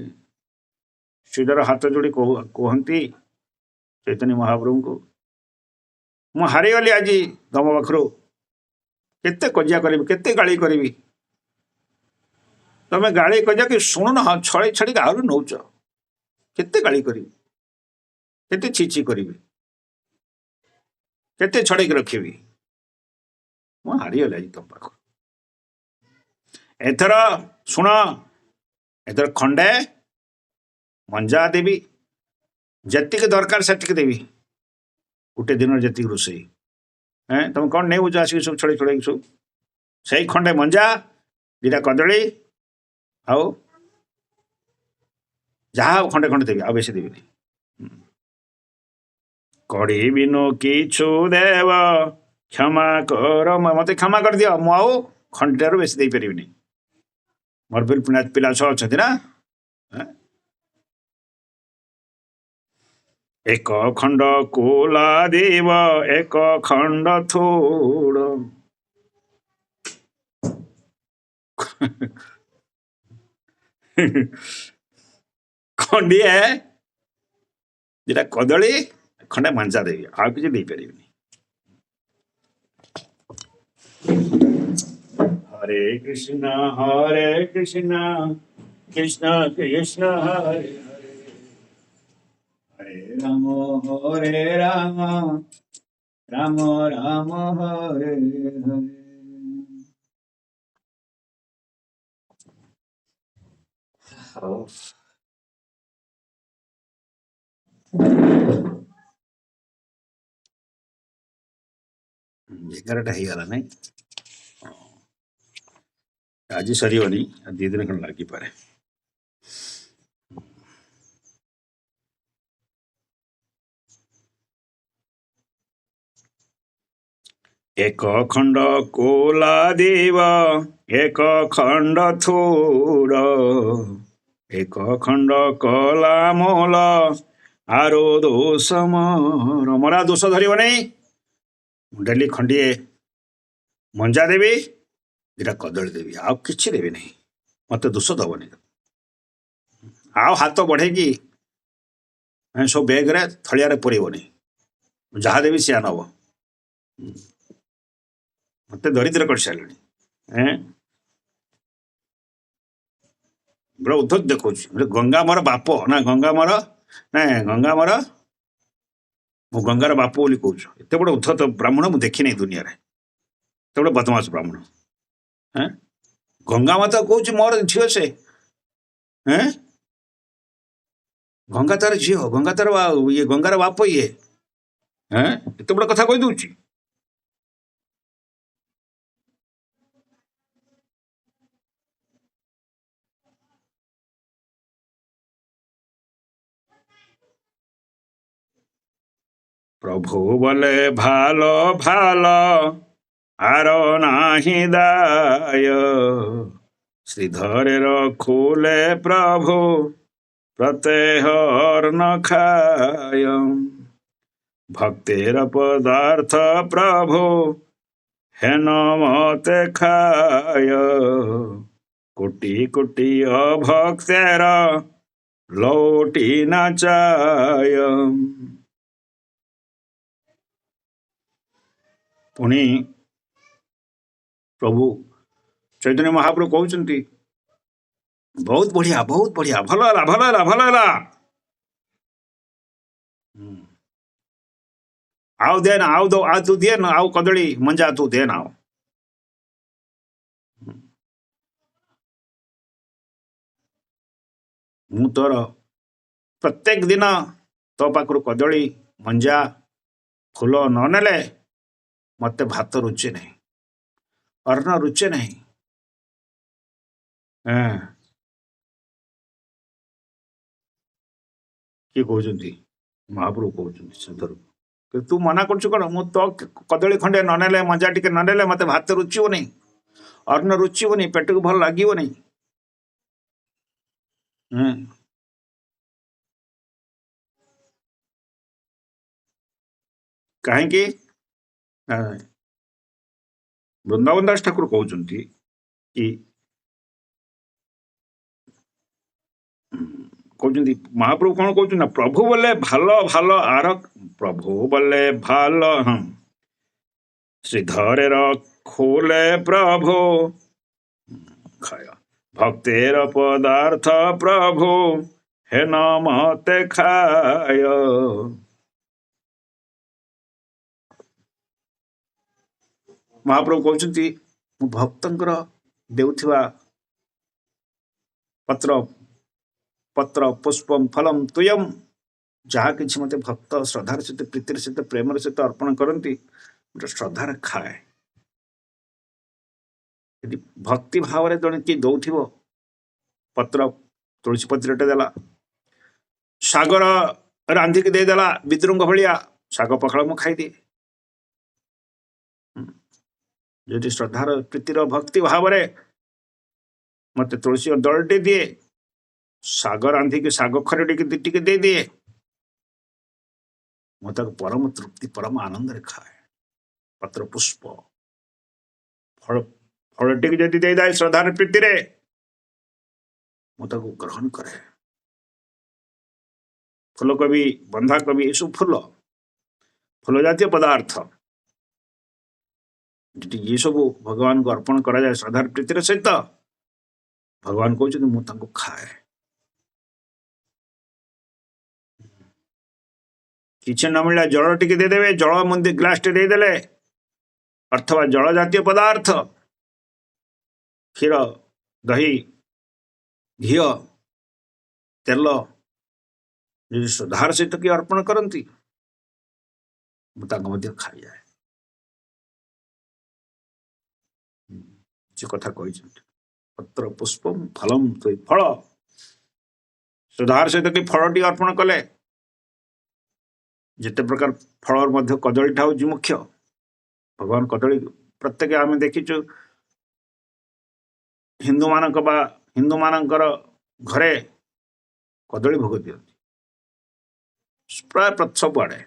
ଶ୍ରୀଧର ହାତ ଯୋଡ଼ି କୁହନ୍ତି ଚୈତନ୍ୟ ମହାପ୍ରଭୁଙ୍କୁ, ମୁଁ ହାରିଗଲି ଆଜି ତମ ପାଖରୁ, କେତେ କଜିଆ କରିବି, କେତେ ଗାଳି କରିବି। ତମେ ଗାଳି କଜିଆ କି ଶୁଣୁନ, ଛଳେଇ ଛାଡ଼ିକି ଆହୁରି ନଉଛ। କେତେ ଗାଳି କରିବି, କେତେ ଛିଛି କରିବି, କେତେ ଛଡ଼େଇକି ରଖିବି। ମୁଁ ହାରିଗଲି ଆଜି ତମ ପାଖରୁ। ଏଥର ଶୁଣ, ଏଥର ଖଣ୍ଡେ ମଞ୍ଜା ଦେବି, ଯେତିକି ଦରକାର ସେତିକି ଦେବି। ଗୋଟେ ଦିନରେ ଯେତିକି ରୋଷେଇ, ତମେ କ'ଣ ନେଉଛ ଆସିକି ସବୁ ଛଡ଼େଇ ଛଡ଼େଇକି ସବୁ। ସେଇ ଖଣ୍ଡେ ମଞ୍ଜା, ଦିଟା କଦଳୀ, ଆଉ ଯାହା ଖଣ୍ଡେ ଖଣ୍ଡେ ଦେବି, ଆଉ ବେଶୀ ଦେବିନି। କଡ଼ି ବିନୁ কিছু ଦେବ କ୍ଷମା କର, ମତେ କ୍ଷମା କରିଦିଅ, ମୁଁ ଆଉ ଖଣ୍ଡେଟାରୁ ବେଶୀ ଦେଇପାରିବିନି। ମୋର ପିଲା ଛୁଆ ଅଛନ୍ତି ନା। ଏକ ଖଣ୍ଡ କୋଲା ଦେବ ଏକ ଖଣ୍ଡ ଥୋଡ଼। ଖଣ୍ଡିଏ ଦିଟା କଦଳୀ, ଖଣ୍ଡେ ମଞ୍ଜା ଦେବି, ଆଉ କିଛି ଦେଇପାରିବିନି। ହରେ କୃଷ୍ଣ କୃଷ୍ଣ କୃଷ୍ଣ ହରେ ହରେ, ହରେ ରାମ ରାମ ରାମ ହରେ ହରେ। ଏଗାରଟା ହେଇଗଲା ନାଇଁ, ଆଜି ସରିବନି, 2 ଦିନ ଖଣ୍ଡେ ଲାଗିପାରେ। ଏକ ଖଣ୍ଡ କୋଲା ଦେବ ଏକ ଖଣ୍ଡ ଥୋଡ଼, ଏକ ଖଣ୍ଡ କଲା ମୂଳ ଆର ଦୋଷ ମୋର। ମୋର ଦୋଷ ଧରିବ ନାହିଁ। ମୁଁ ଡେଲି ଖଣ୍ଡିଏ ମଞ୍ଜା ଦେବି, ଦିଟା କଦଳୀ ଦେବି, ଆଉ କିଛି ଦେବି ନାହିଁ। ମତେ ଦୋଷ ଦବନି। ଆଉ ହାତ ବଢ଼େଇକି ସବୁ ବ୍ୟାଗ୍ରେ ଥଳିଆରେ ପୁରେଇବନି, ଯାହା ଦେବି ସିଆ ନବ। ମତେ ଦରିଦ୍ର କରିସାରିଲେଣି। ପୁରା ଉଦ୍ଧତ ଦେଖାଉଛି। ଗଙ୍ଗା ମୋର ବାପ ନା ଗଙ୍ଗା ମୋର ମୁଁ ଗଙ୍ଗାର ବାପ ବୋଲି କହୁଛୁ। ଏତେ ବଡ଼ ଉଦ୍ଧତ ବ୍ରାହ୍ମଣ ମୁଁ ଦେଖିନାହିଁ ଦୁନିଆରେ, ଏତେ ବଡ଼ ବଦମାସ ବ୍ରାହ୍ମଣ। ଗଙ୍ଗା ମାତା କହୁଛି ମୋର ଝିଅ ସେ। ଗଙ୍ଗା ତାର ଝିଅ, ଗଙ୍ଗା ତାର ଇଏ, ଗଙ୍ଗାର ବାପ ଇଏ। ଏତେ ବଡ଼ କଥା କହିଦଉଛି। প্রভু বলে ভালো ভালো আর নাহি দায়, শ্রীধরের খুলে প্রভু প্রত্যেহর ন খায়, ভক্তের পদার্থ প্রভু হেন মতে খায়, কোটি কোটি অভক্তের লৌটি না চায়। ପୁଣି ପ୍ରଭୁ ଚୈତନ୍ୟ ମହାପ୍ରଭୁ କହୁଛନ୍ତି ବହୁତ ବଢିଆ, ବହୁତ ବଢିଆ, ଭଲ ହେଲା, ଭଲ ହେଲା, ଭଲ ହେଲା। ଆଉ ଦେ ନା, ଆଉ ତୁ ଦିଏ ନା, ଆଉ କଦଳୀ ମଞ୍ଜା ତୁ ଦେ ନା। ମୁଁ ତୋର ପ୍ରତ୍ୟେକ ଦିନ ତୋ ପାଖରୁ କଦଳୀ ମଞ୍ଜା ଫୁଲ ନ ନେଲେ ମତେ ଭାତ ରୁଚେ ନାହିଁ, ଅନ୍ନ ରୁଚେ ନାହିଁ। କିଏ କହୁଛନ୍ତି? ମହାପ୍ରଭୁ କହୁଛନ୍ତି ଶ୍ରୀଧରକୁ, ତୁ ମନା କରୁଛୁ କଣ? ମୁଁ ତ କଦଳୀ ଖଣ୍ଡେ ନ ନେଲେ, ମଞ୍ଜା ଟିକେ ନ ନେଲେ ମତେ ଭାତ ରୁଚିବନି, ଅନ୍ନ ରୁଚିବନି, ପେଟକୁ ଭଲ ଲାଗିବନି। କାହିଁକି? ବୃନ୍ଦାବନ ଦାସ ଠାକୁର କହୁଛନ୍ତି କି, କହୁଛନ୍ତି ମହାପ୍ରଭୁ କଣ କହୁଛନ୍ତି ନା, ପ୍ରଭୁ ବୋଲେ ଭଲ ଭଲ ଆର, ପ୍ରଭୁ ବୋଲେ ଭଲ, ଶ୍ରୀଧରେର ଖୋଲେ ପ୍ରଭୁ ଖାୟ, ଭକ୍ତେର ପଦାର୍ଥ ପ୍ରଭୁ ହେନ ମତେ ଖାୟ। ମହାପ୍ରଭୁ କହୁଛନ୍ତି ମୁଁ ଭକ୍ତଙ୍କର ଦେଉଥିବା ପତ୍ର ପୁଷ୍ପମ ଫଲମ ତୁୟମ, ଯାହା କିଛି ମତେ ଭକ୍ତ ଶ୍ରଦ୍ଧାର ସହିତ, ପ୍ରୀତିର ସହିତ, ପ୍ରେମର ସହିତ ଅର୍ପଣ କରନ୍ତି, ଗୋଟେ ଶ୍ରଦ୍ଧାରେ ଖାଏ। ଯଦି ଭକ୍ତି ଭାବରେ ଜଣେ କିଏ ଦଉଥିବ ପତ୍ର, ତୁଳସୀ ପତ୍ରଟେ ଦେଲା, ଶାଗର ରାନ୍ଧିକି ଦେଇଦେଲା ବିଦ୍ରୁଙ୍କ ଭଳିଆ, ଶାଗ ପଖାଳ ମୁଁ ଖାଇଦିଏ। ଯଦି ଶ୍ରଦ୍ଧାର, ପ୍ରୀତିର, ଭକ୍ତି ଭାବରେ ମତେ ତୁଳସୀ ଦଳଟେ ଦିଏ, ଶାଗ ରାନ୍ଧିକି ଶାଗ ଖରଡ଼ିକି ଟିକେ ଦେଇଦିଏ, ମୁଁ ତାକୁ ପରମ ତୃପ୍ତି, ପରମ ଆନନ୍ଦରେ ଖାଏ। ପତ୍ର ପୁଷ୍ପ ଫଳଟିକି ଯଦି ଦେଇଥାଏ ଶ୍ରଦ୍ଧାର ପ୍ରୀତିରେ, ମୁଁ ତାକୁ ଗ୍ରହଣ କରେ। ଫୁଲକୋବି, ବନ୍ଧାକୋବି, ଏସବୁ ଫୁଲ ଜାତୀୟ ପଦାର୍ଥ ଯଦି ଇଏ ସବୁ ଭଗବାନଙ୍କୁ ଅର୍ପଣ କରାଯାଏ ଶ୍ରଦ୍ଧାର ପ୍ରୀତିର ସହିତ, ଭଗବାନ କହୁଛନ୍ତି ମୁଁ ତାଙ୍କୁ ଖାଏ। କିଛି ନ ମିଳିଲା ଜଳ ଟିକେ ଦେଇଦେବେ, ଜଳ ଗ୍ଲାସଟେ ଦେଇଦେଲେ, ଅଥବା ଜଳ ଜାତୀୟ ପଦାର୍ଥ, କ୍ଷୀର, ଦହି, ଘିଅ, ତେଲ ଯଦି ଶ୍ରଦ୍ଧାର ସହିତ କିଏ ଅର୍ପଣ କରନ୍ତି, ମୁଁ ତାଙ୍କୁ ମଧ୍ୟ ଖାଇଯାଏ। ସେ କଥା କହିଛନ୍ତି ପତ୍ର ପୁଷ୍ପମ ଫଲମ ତୁୟମ, ଫଳ ଶ୍ରଦ୍ଧାର ସହିତ କି ଫଳଟି ଅର୍ପଣ କଲେ, ଯେତେ ପ୍ରକାର ଫଳର ମଧ୍ୟ କଦଳୀଟା ହଉଛି ମୁଖ୍ୟ। ଭଗବାନ କଦଳୀ, ପ୍ରତ୍ୟେକ ଆମେ ଦେଖିଛୁ ହିନ୍ଦୁମାନଙ୍କର ଘରେ କଦଳୀ ଭୋଗ ଦିଅନ୍ତି ପ୍ରାୟ ସବୁଆଡେ।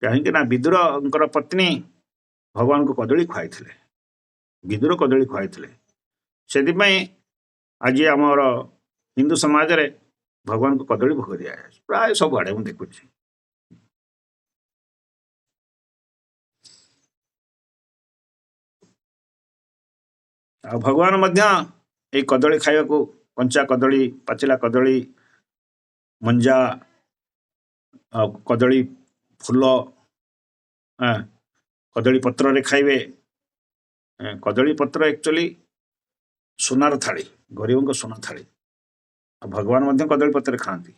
କାହିଁକି ନା ବିଦୁରଙ୍କର ପତ୍ନୀ ଭଗବାନଙ୍କୁ କଦଳୀ ଖୁଆଇଥିଲେ, ବିଦୁର କଦଳୀ ଖୁଆଇଥିଲେ, ସେଥିପାଇଁ आज आमर हिंदू समाज रे भगवान को कदली भोग दिया प्राय सब आड़े मुझे देखुची। आ भगवान मध्य ये कदली खाया को कंचा कदली पाचिला कदली मंजा कदली फूल कदली पत्र रे खाइबे। कदली पत्र एक्चुअली सोनार थाली गरीबों को सोना थाली भगवान मध्य कदली पत्र खाती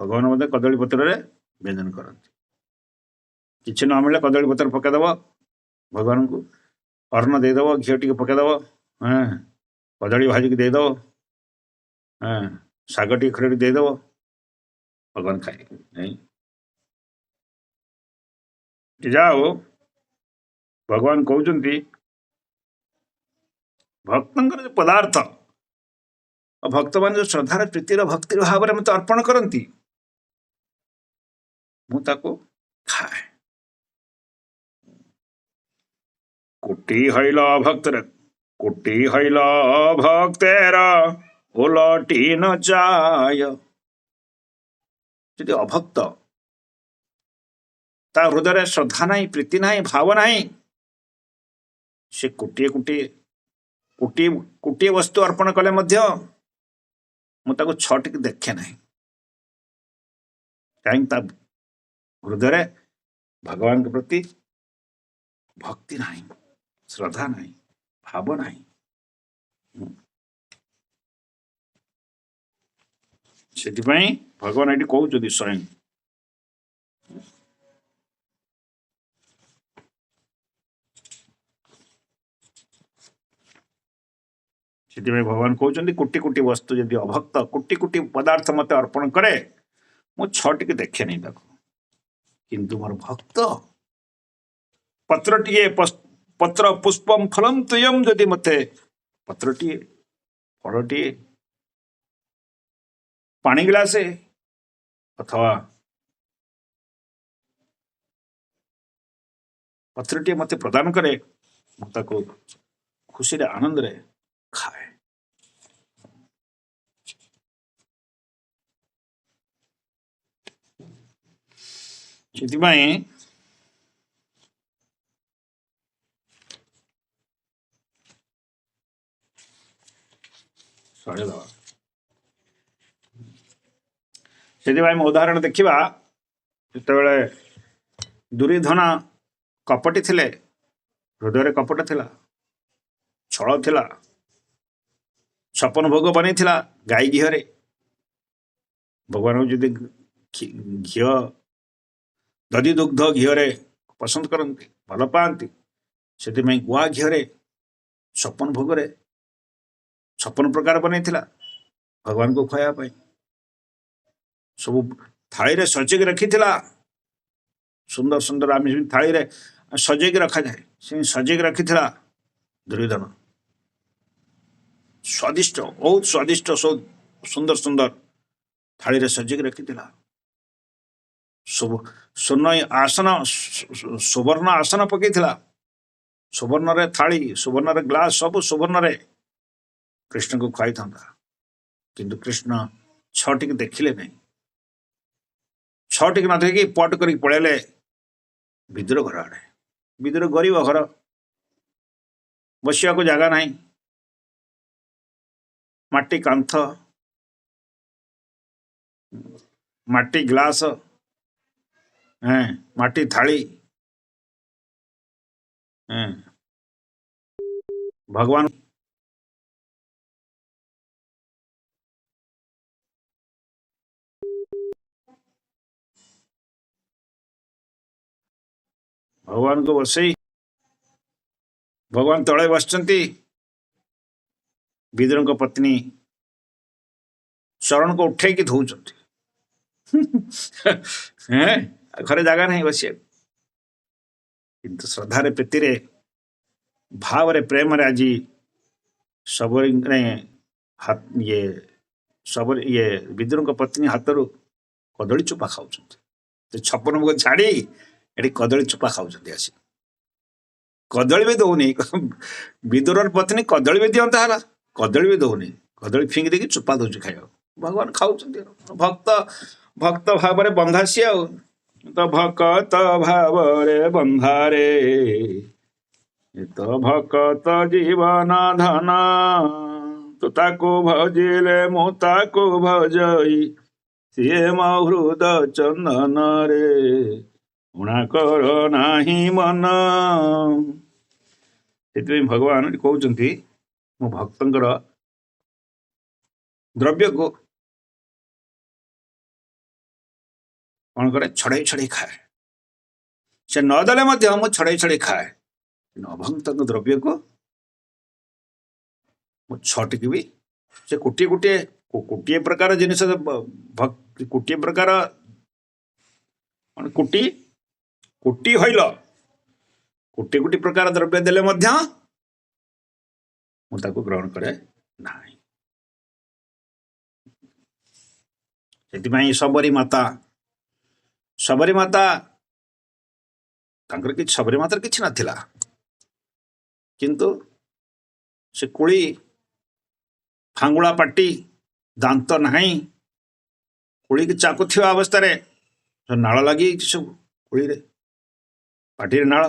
भगवान मध्य कदली पत्र रे व्यंजन करती किसी न मिले कदली पत्र पकईदेव भगवान को अर्ण देदेव घी टी पकईदेव कदली भाजिक देदेव शाग टी खड़े देदेव भगवान खाए जाओ भगवान कहते भक्तर जो पदार्थ भक्त मान जो श्रद्धार प्रीतिर भक्तिर भाव में मत अर्पण करती मुझे खाए। कोटी हईल भक्तर कोटी हईल भक्तेर ओलटी न जाय। यदि अभक्त ता हृदय श्रद्धा ना प्रीति ना भाव ना से कोटे कोटे कोटे कोटे वस्तु अर्पण कले मुझे छटिक देखे ना कहीं हृदय भगवान के प्रति भक्ति ना श्रद्धा ना भाव ना से भगवान ये कहते स्वयं से भगवान कहते कोटी कोटी वस्तु यदि अभक्त कोटी कोटी पदार्थ मत अर्पण करे मु छटिक देखे नहीं किंतु मोर भक्त पत्रटीए पत्र पुष्पम फलम तुयम जदि मते पत्रटीए फलटीए पानी गिलासे अथवा पत्रटीए मते प्रदान करे मुझे खुशी आनंद रे खाए। से उदाहरण देखा जिते दुर्योधन कपटी थिले हृदय कपट थिला छल थिला छपन भोग बन गाई घीरे भगवान जदि घी दधि दुग्ध घीरे पसंद करते भल पाती से गुआ घीरे छपन भोग 56 प्रकार बन भगवान को खाया सब थाली रे सजेक रखी सुंदर सुंदर आम थाली रे सजेक रखा जाए से सजेक रखी दुर्योधन स्वादिष्ट बहुत स्वादिष्ट सुंदर सुंदर थाली रे सजेक रखी स्वर्ण आसन सुवर्ण आसन पकई सुवर्ण रे थाली सुवर्ण रे ग्लास सब सुवर्ण रे कृष्ण को खुआई था किंतु कृष्ण छटिक देखिले नहीं छटिक न देखी पट कर पलैले विदुर घर आड़े विदुर गरीब घर बसिया को जगह नहीं माटी कांथ माटी ग्लास माटी थाली भगवान भगवान को बसई भगवान तले बसचंती विदुर को पत्नी चरण को उठे कि धोचंती घरे जगह नहीं बसिया किंतु श्रद्धारे प्रीति रे भाव रे प्रेम रे आज सब हाथ ये सब ये विदुर को पत्नी हाथ रू कदली चोपा खाऊ 56 भोग छाड़ी ये कदली चोपा खाऊ आसी कदली भी दौनी विदुर पत्नी कदली भी दिंता है कदली भी दौनी कदली फिंगी देकी चोपा दौर खाया भगवान खाऊँ भक्त भक्त भाव बंधा सी आ तो भक्त भाव बंधारे तो भक्त जीवन धन तू ताको भजिले मु ताको भजई सीए मृद चंदन रे उणा कर नाही मन से भगवान कहते मो भक्तर द्रव्य को कौन करे छड़े छड़े खाए से नदेले मु छड़े छड़े खाए अभक्त द्रव्य को छटिक भी से गोटे गोटे गोटे प्रकार जिनिस गोटे प्रकार कोटी कोटी हईल गोटे गोटे प्रकार द्रव्य देले मुझे ग्रहण करे ना से सबरी माता सबरी माता किसी नाला किंतु से कुली फांगुला पाटी दांत नहीं कुली की चाकू थी अवस्था नाड़ लगी सब कुली पाटी नाड़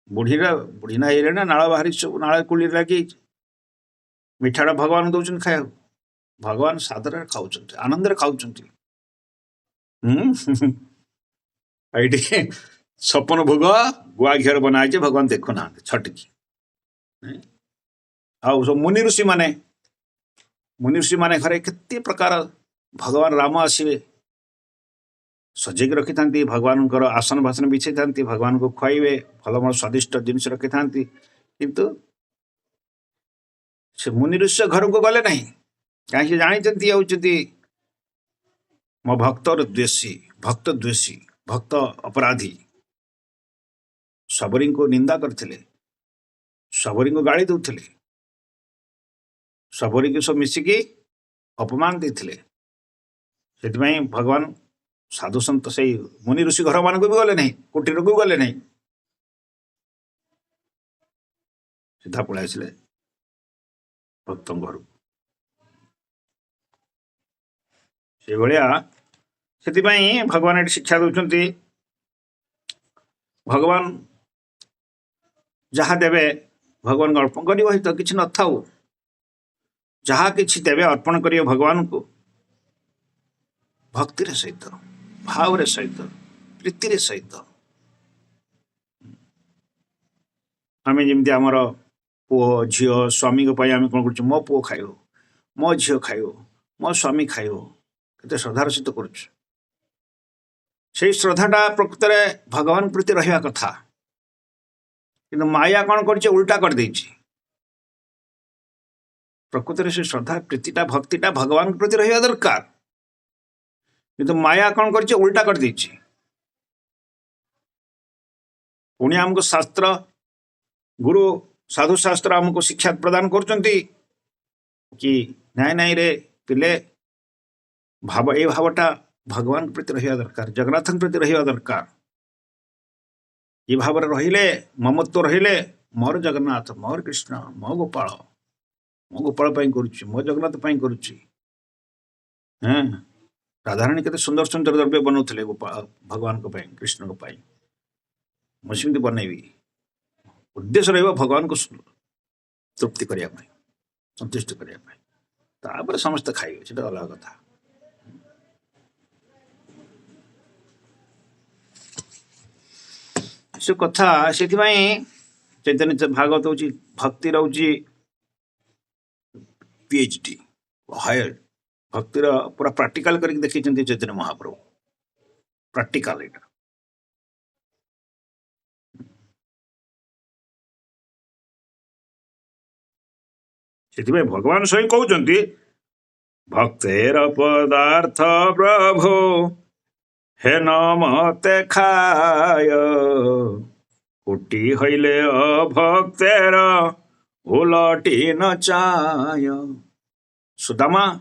बुढ़ी ना ये ना नाड़ बाहरी सब नाड़ कुली लगी मिठाटा भगवान दौन खाया भगवान सादर खाऊ आनंद खाऊ सपन भोग गुआ घीर बनाई भगवान देखुना छटकी आउ सब मुनि ऋषि माने घरे केते प्रकार भगवान राम आसवे सजेक रखि था भगवान आसन भाषण बिछे था भगवान को खुआइबे भल भल स्वादिष्ट जिनस रखि था किंतु से मुनि ऋषि घर को गले नहीं कहीं जानते होती मो भक्तर द्वेषी भक्त अपराधी सबरी को निंदा करथिले सबरी को गाड़ी दौले सबरी को सब मिसिकी अपमान देते से भगवान साधु सन्त से मुनि ऋषि घर मान को भी गले नहीं कुटीर को गले नहीं सीधा पलि आसिले भक्त घर से भाया से भगवान ये शिक्षा दौरान भगवान जहाँ देवे भगवान अर्पण कर तो किसी न था जहाँ किसी देवे अर्पण करिए भगवान को भक्ति सहित भाव सहित प्रीति सहित आम जमी आमर पुओ झी स्वामी को आम कौन कर मो पुओ खाइब मो झी खाइब मो स्वामी खाइब केते श्रद्धार सहित कर श्रद्धाटा प्रकृत में भगवान प्रति रहा कथा कि माया कौन कर उल्टा कर देछि प्रकृत में से श्रद्धा प्रीतिटा भक्तिटा भगवान प्रति रहा दरकार किंतु माया कौन कर उल्टा कर देछि पुणी आमको शास्त्र गुरु साधु शास्त्र आमको शिक्षा प्रदान करचंती कि नाई नाई रे पिले भाव ए भावटा भगवान प्रति रहा दरकार जगन्नाथ प्रति रहा दरकार ये भाव रहिले ममत्व रहिले मोर जगन्नाथ मोर कृष्ण मो गोपाल करुच्ची मो जगन्नाथ करुच्ची हाँ राधाराणी केते सुंदर सुंदर द्रव्य बनाऊले गोपाल भगवान को कृष्ण को मुझे बनैबी उद्देश्य रहा भगवान को तृप्ति करने संतुष्ट करने समस्त खाइबे से अलग कथा से कथा से चैतन्य भागवत हूँ भक्ति रोचे पीएचडी हायर भक्तिर पूरा प्राक्टिकल करके देखी चैतन्य महाप्रभु प्राक्टिकल यहाँ से भगवान स्वयं कहते भक्तेर पदार्थ प्रभो हे न मते खाय कोटी हईले अभक्तेर उलटी न चाय सुदामा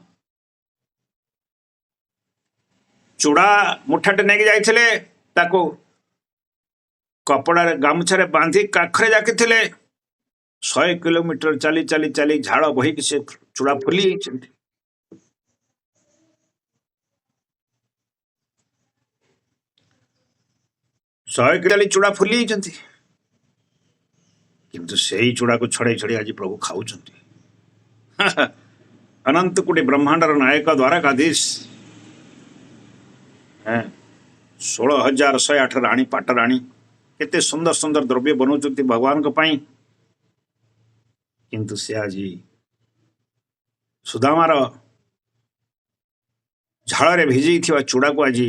चूड़ा मुठाटे नहीं जाइथिले ताको कपड़ा गामुछारे बांधी काखरे जाकिथिले 100 किलोमीटर चली चली चली झाड़ बही से चूड़ा फुली 100 चली चूड़ा फुली किंतु से चूड़ा को छड़े छड़े आज प्रभु खाऊ अनंत कोटि ब्रह्मांडर नायक द्वारकाधीश 16,108 राणी पाटराणी केते सुंदर सुंदर द्रव्य बनाउछन्ति भगवान को पाई किंतु से आज सुदामार झाड़े भिजी थिवा चूड़ा को आज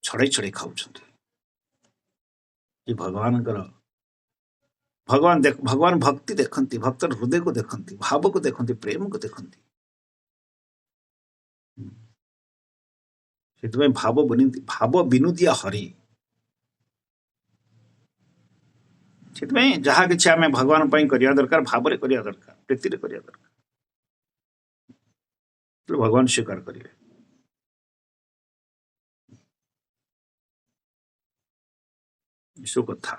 छड़े छड़े खाऊछन्ति भगवान भक्ति देखती भक्तर हृदय को देखती भाव को देखती प्रेम को देखती से भाव विनुदिया हरि से जहाँ कि आम भगवान करने दरकार भाव करने दरकार प्रीति करने दरकार भगवान स्वीकार करेंगे यीशु कथा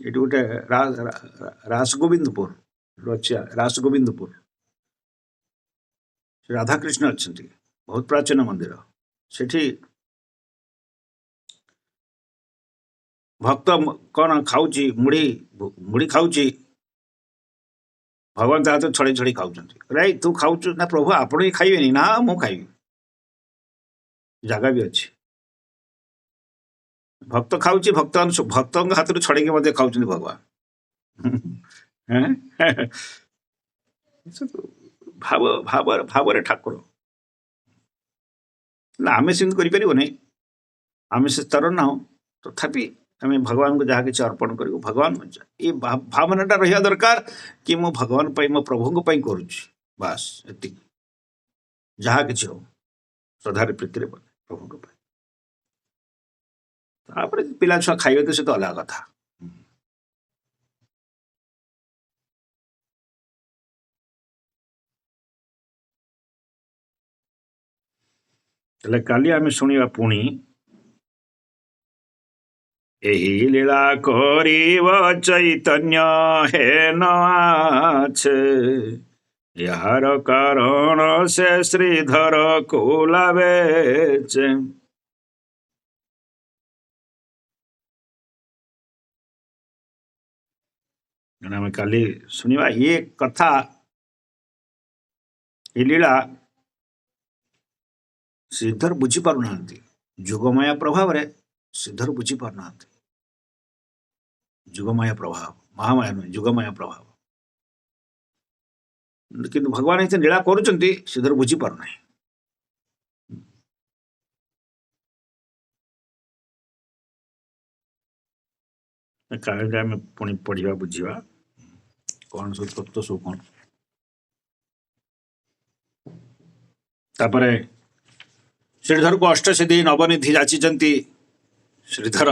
ये गोटे रासगोविंदपुर रासगोविंदपुर राधाकृष्ण अच्छा बहुत प्राचीन मंदिर सेठी भक्त कौन खाऊची मुड़ी खाऊची भगवान ता तो छड़े छड़े खाऊ तू खाऊचु ना प्रभु आपण ही खाइबेनी ना मु खाइबी जगह भी अच्छी भक्त खाऊची भक्त हाथ छड़े मत खाऊ भगवान भाव भाव भाव ठाकुर आम सेमती करें नहीं आम से स्तर ना तथापि आम भगवान को जहाँ किसी अर्पण कर भगवान ये भावनाटा रहा दरकार कि मो भगवान मो प्रभु करुच्ची बास एति जहाँ किसी हो श्रद्धा प्रीति प्रभु पिला छुआ खाइबे तो से तो अलग कथा काली आम शुणा पुणी एही लीला करिव चैतन्य हे नाछे यार कारण से श्रीधर कुलावेचे आम काली शुणा ये कथा ये लीला श्रीधर बुझी पारना जुगमाया प्रभाव रे श्रीधर बुझी पारना जुगमाया प्रभाव महामाया नुहे जुगमाया प्रभाव किंतु भगवान ये लीला करुँच श्रीधर बुझी पारना कारण आम पुणी पढ़ा बुझा कौन सब तत्व सब कौन तापर श्रीधर को अष्टसिद्धि नवनिधि जाचिंट श्रीधर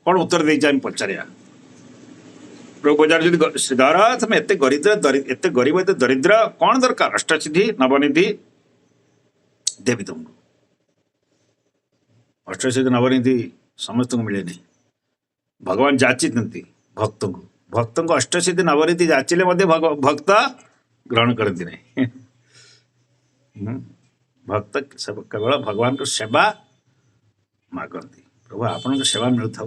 कौन उत्तर दे पचारिया प्रभु पचार श्रीधर तुम एत गरीब एत दरिद्र कौन दरकार अष्टसिद्धि नवनिधि देवी तुमको अष्टसिद्धि नवनिधि समस्त को मिले नहीं भगवान जाची भक्त को अष्टसिद्धि नवनिधि जाचिले भक्त ग्रहण करती नहीं भक्त केवल भगवान को सेवा मागती प्रभु आपण सेवा मिलता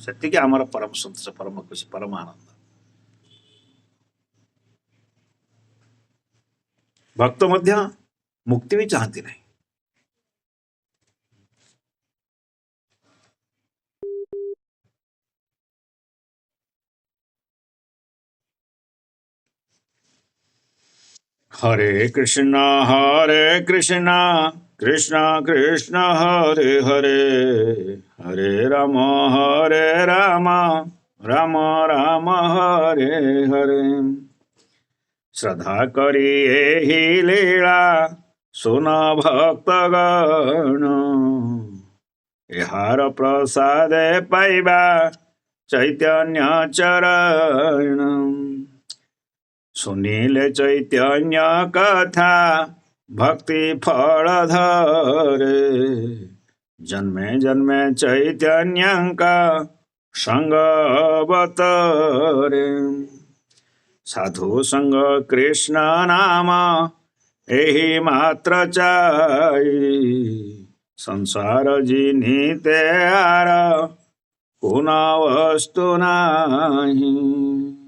से आमर परम संतोष परम खुशी परम आनंद भक्त मध्य मुक्ति भी चाहती नहीं हरे कृष्णा कृष्ण कृष्ण हरे हरे हरे राम राम राम हरे हरे श्रद्धा करी एही लीला सुन भक्तगण यार प्रसाद पाइबा चैतन्य चरण सुनिले चैतन्य कथा भक्ति फल धरे जन्मे जन्मे चैतन्यका संग बतरे साधु संग कृष्ण नाम एही मात्र चाही संसार जिनी त्यार कुना वस्तु नाही।